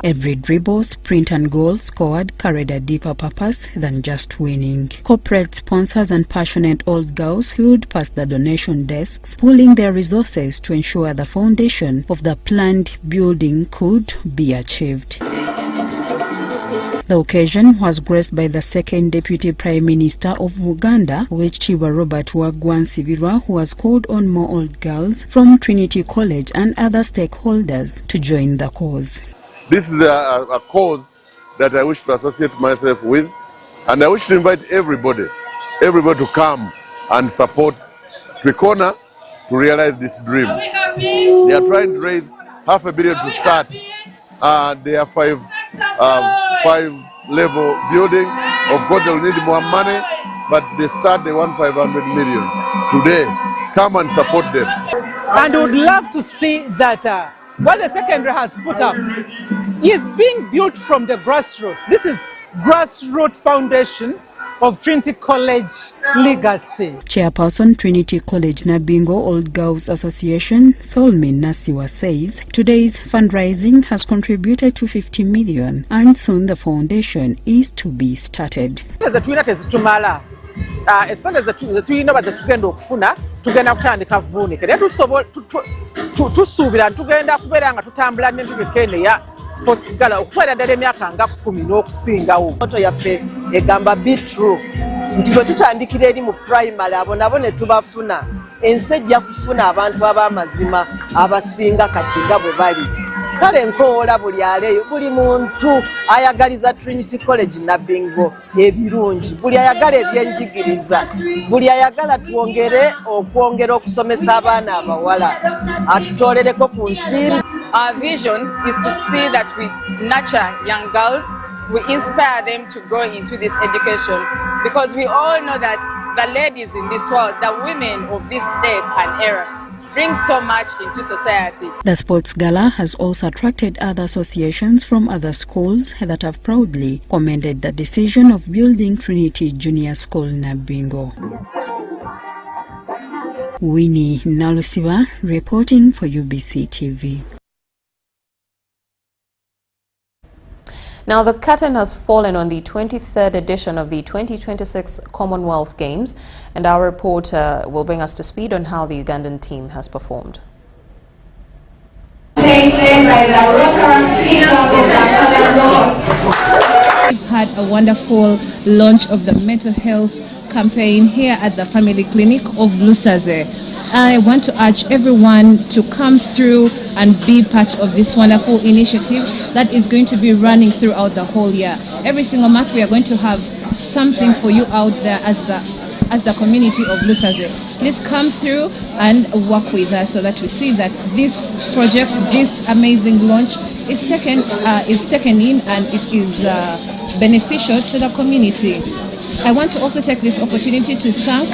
Every dribble, sprint and goal scored carried a deeper purpose than just winning. Corporate sponsors and passionate old girls who'd past the donation desks, pooling their resources to ensure the foundation of the planned building could be achieved. The occasion was graced by the second Deputy Prime Minister of Uganda, Oweekitiibwa Robert Waggwa, who has called on more old girls from Trinity College and other stakeholders to join the cause. This is a cause that I wish to associate myself with, and I wish to invite everybody to come and support Trikona to realize this dream. They are trying to raise $500 million to start. They are five level building. Of course, they will need more money, but they start, they want $500 million. Today, come and support them. And would love to see that what the secondary has put up is being built from the grassroots. This is grassroots foundation of Trinity College legacy. Chairperson, Trinity College Nabingo Old Girls Association, Solmin Nasiwa, says today's fundraising has contributed to 50 million and soon the foundation is to be started. Esande zetuyina bazetugenda okufuna tugenda kutandika vuunike naye tusuubira tugenda kubeera nga tutambula n'entegeka ya sports gala okutwala ddala emyaka nga 10 n'okusingawo. Moto yaffe egamba be true nti bwe tutandikira eri mu primary abo nabo ne tubafuna ensi ejja kufuna abantu ab'amazima abasinga kati nga bwe bali. Kale nkoola buli aleeyo, buli muntu ayagaliza Trinity College Nabingo ebirungi, buli ayagala ebyenjigiriza, buli ayagala okwongera okusomesa abaana abawala atutolereko ku nsimbi. Our vision is to see that we nurture young girls, we inspire them to grow into this education, because we all know that the ladies in this world, the women of this state and era, bring so much into society. The sports gala has also attracted other associations from other schools that have proudly commended the decision of building Trinity Junior School Nabingo. Winnie Nalusiba reporting for UBC TV. Now, the curtain has fallen on the 23rd edition of the 2026 Commonwealth Games, and our reporter will bring us to speed on how the Ugandan team has performed. We've had a wonderful launch of the mental health campaign here at the Family Clinic of Lusaze. I want to urge everyone to come through and be part of this wonderful initiative that is going to be running throughout the whole year. Every single month we are going to have something for you out there as the community of Lusaze. Please come through and work with us so that we see that this project, this amazing launch is taken in and it is beneficial to the community. I want to also take this opportunity to thank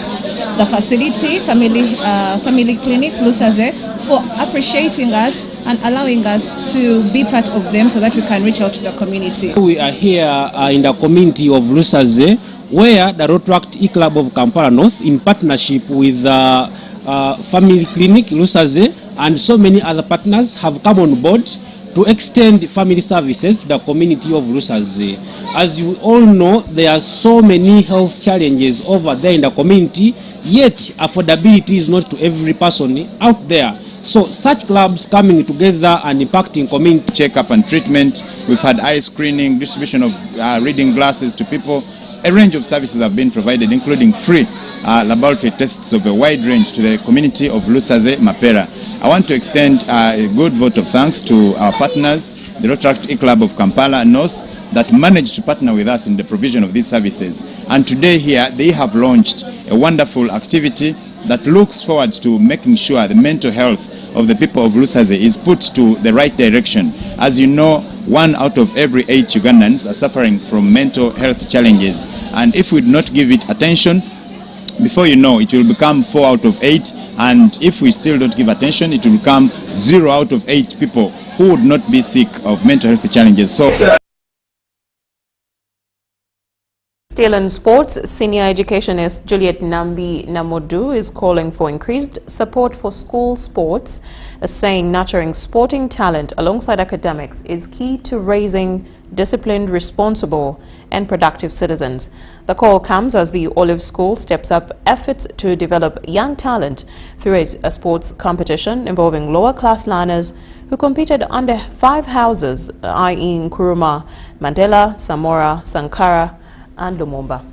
the facility, Family Clinic Lusaze, for appreciating us and allowing us to be part of them so that we can reach out to the community. We are here in the community of Lusaze, where the Rotaract E-Club of Kampala North, in partnership with Family Clinic Lusaze and so many other partners, have come on board to extend family services to the community of Lusaze. As you all know, there are so many health challenges over there in the community, yet affordability is not to every person out there. So such clubs coming together and impacting community. Check-up and treatment, we've had eye screening, distribution of reading glasses to people. A range of services have been provided, including free laboratory tests of a wide range to the community of Lusaze Mapera. I want to extend a good vote of thanks to our partners, the Rotaract E-Club of Kampala North, that managed to partner with us in the provision of these services. And today here, they have launched a wonderful activity that looks forward to making sure the mental health of the people of Lusaze is put to the right direction. As you know, 1 out of every 8 Ugandans are suffering from mental health challenges. And if we do not give it attention, before you know, it will become 4 out of 8, And if we still don't give attention, it will become 0 out of 8 people who would not be sick of mental health challenges. So. Still in sports, senior educationist Juliet Nambi Namodu is calling for increased support for school sports, saying nurturing sporting talent alongside academics is key to raising disciplined, responsible and productive citizens. The call comes as the Olive School steps up efforts to develop young talent through a sports competition involving lower class learners who competed under 5 houses, i.e. Nkrumah, Mandela, Samora, Sankara and Lumumba.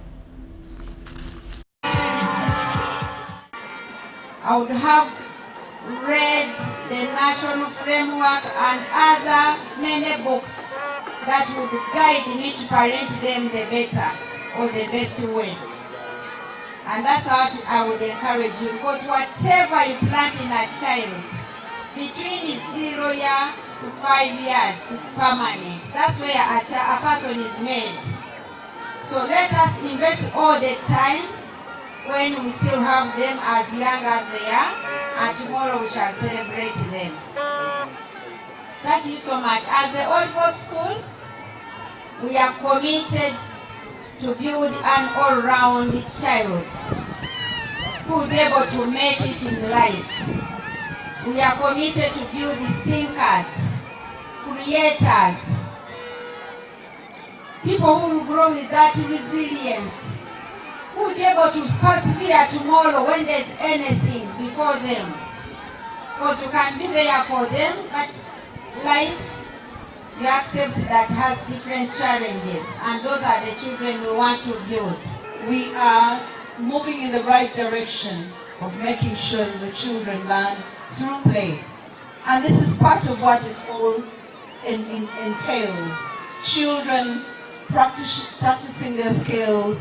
I would have read the national framework and other many books that would guide me to parent them the better or the best way. And that's what I would encourage you, because whatever you plant in a child between 0 year to 5 years is permanent. That's where a person is made. So let us invest all the time when we still have them as young as they are, and tomorrow we shall celebrate them. Thank you so much. As the Old Boys School, we are committed to build an all-round child who will be able to make it in life. We are committed to build thinkers, creators, people who will grow with that resilience, who will be able to persevere tomorrow when there's anything before them. Because you can be there for them, but life, you accept that has different challenges, and those are the children we want to build. We are moving in the right direction of making sure that the children learn through play. And this is part of what it all entails. Children practicing their skills,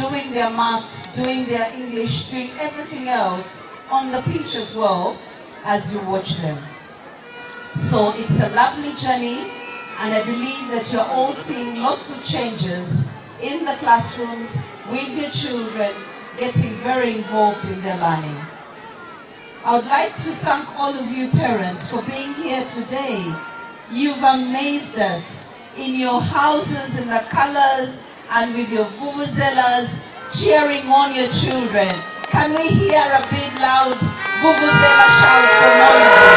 doing their maths, doing their English, doing everything else on the pitch as well as you watch them. So it's a lovely journey, and I believe that you're all seeing lots of changes in the classrooms with your children getting very involved in their learning. I would like to thank all of you parents for being here today. You've amazed us in your houses, in the colors, and with your vuvuzelas cheering on your children. Can we hear a big loud vuvuzela shout from all of you?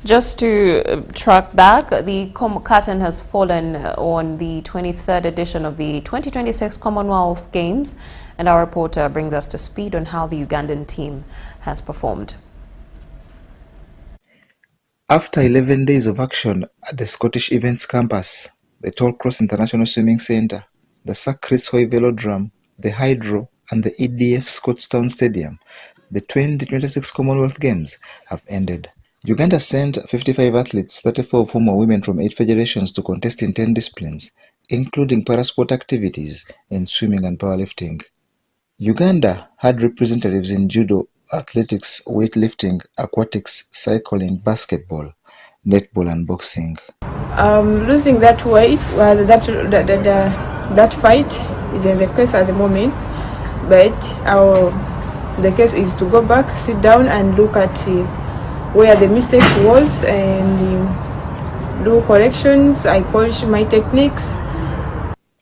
Just to track back, the curtain has fallen on the 23rd edition of the 2026 Commonwealth Games, and our reporter brings us to speed on how the Ugandan team has performed. After 11 days of action at the Scottish Events Campus, the Toll Cross International Swimming Centre, the Sir Chris Hoy Velodrome, the Hydro and the EDF Scottstown Stadium, the 2026 Commonwealth Games have ended. Uganda sent 55 athletes, 34 of whom are women from 8 federations, to contest in 10 disciplines, including parasport activities in swimming and powerlifting. Uganda had representatives in judo, athletics, weightlifting, aquatics, cycling, basketball, netball and boxing. Losing that weight, well, that fight is in the case at the moment, but the case is to go back, sit down and look at where the mistake was and do corrections. I polish my techniques.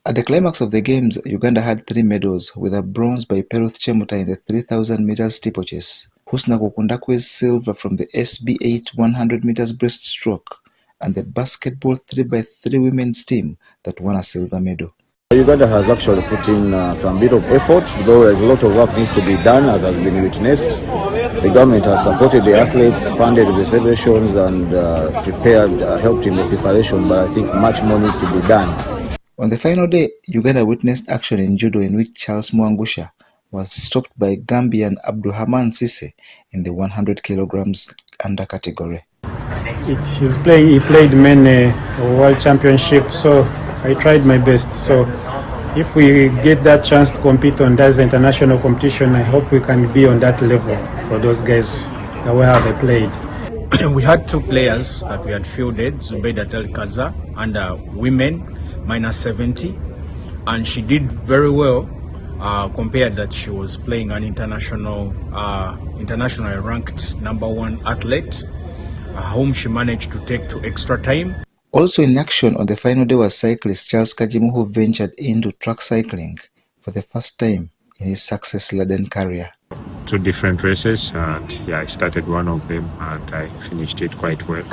At the climax of the games, Uganda had 3 medals, with a bronze by Peruth Chemuta in the 3,000 meters steeplechase, Husna Kukundakwe's silver from the SB8 100 meters breaststroke, and the basketball 3x3 women's team that won a silver medal. Uganda has actually put in some bit of effort, though there's a lot of work needs to be done, as has been witnessed. The government has supported the athletes, funded the federations and helped in the preparation, but I think much more needs to be done. On the final day, Uganda witnessed action in judo in which Charles Mwangusha was stopped by Gambian Abdulhaman Sise in the 100 kilograms under category. He played many world championships, so I tried my best. So if we get that chance to compete on that international competition, I hope we can be on that level for those guys, the way how they played. We had 2 players that we had fielded, Zubeida Telkaza under women, -70, and she did very well compared that she was playing an internationally ranked #1 athlete, whom she managed to take to extra time. Also in action on the final day was cyclist Charles Kajimu, who ventured into track cycling for the first time in his success-laden career. 2 different races, and yeah, I started one of them and I finished it quite well.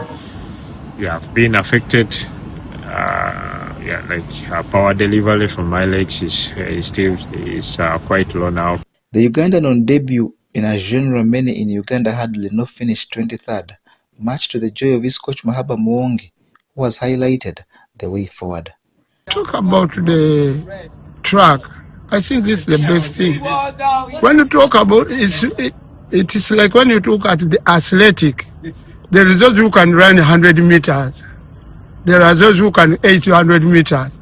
Yeah, I've been affected. Power delivery from my legs is quite low now. The Ugandan on debut in a genre many in Uganda hardly no finished 23rd, much to the joy of his coach Mahaba Muwongi, who has highlighted the way forward. Talk about the track. I think this is the best thing. When you talk about it, it is like when you look at the athletic. There are those who can run 100 meters. There are those who can 800 meters.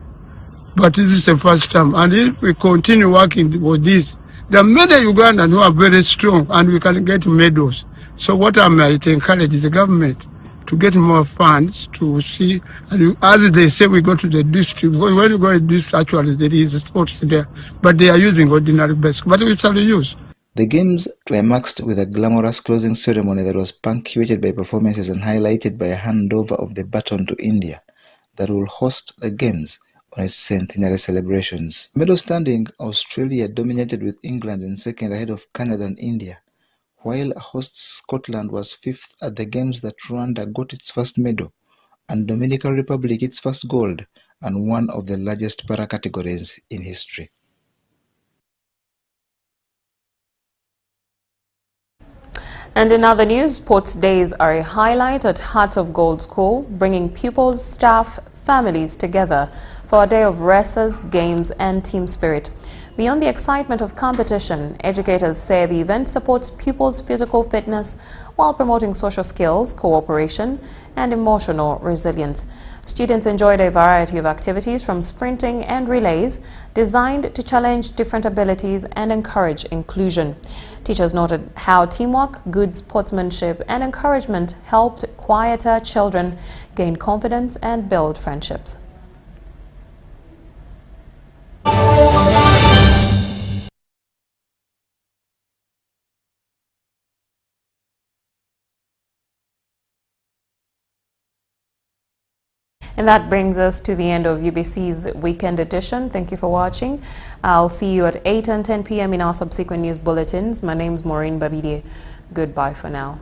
But this is the first time. And if we continue working with this, there are many Ugandans who are very strong and we can get medals. So what I might encourage the government to get more funds to see, and as they say, we go to the district. Because when you go to this, actually there is sports there, but they are using ordinary basketball. But we shall use. The games climaxed with a glamorous closing ceremony that was punctuated by performances and highlighted by a handover of the baton to India that will host the games on its centenary celebrations. Medal standing, Australia dominated with England in second ahead of Canada and India, while host Scotland was 5th at the games that Rwanda got its first medal and Dominican Republic its first gold and one of the largest para categories in history. And in other news, Sports Days are a highlight at Heart of Gold School, bringing pupils, staff, families together for a day of races, games and team spirit. Beyond the excitement of competition, educators say the event supports pupils' physical fitness while promoting social skills, cooperation and emotional resilience. Students enjoyed a variety of activities from sprinting and relays designed to challenge different abilities and encourage inclusion. Teachers noted how teamwork, good sportsmanship and encouragement helped quieter children gain confidence and build friendships. And that brings us to the end of UBC's Weekend Edition. Thank you for watching. I'll see you at 8 and 10 p.m. in our subsequent news bulletins. My name's Moureen Babirye. Goodbye for now.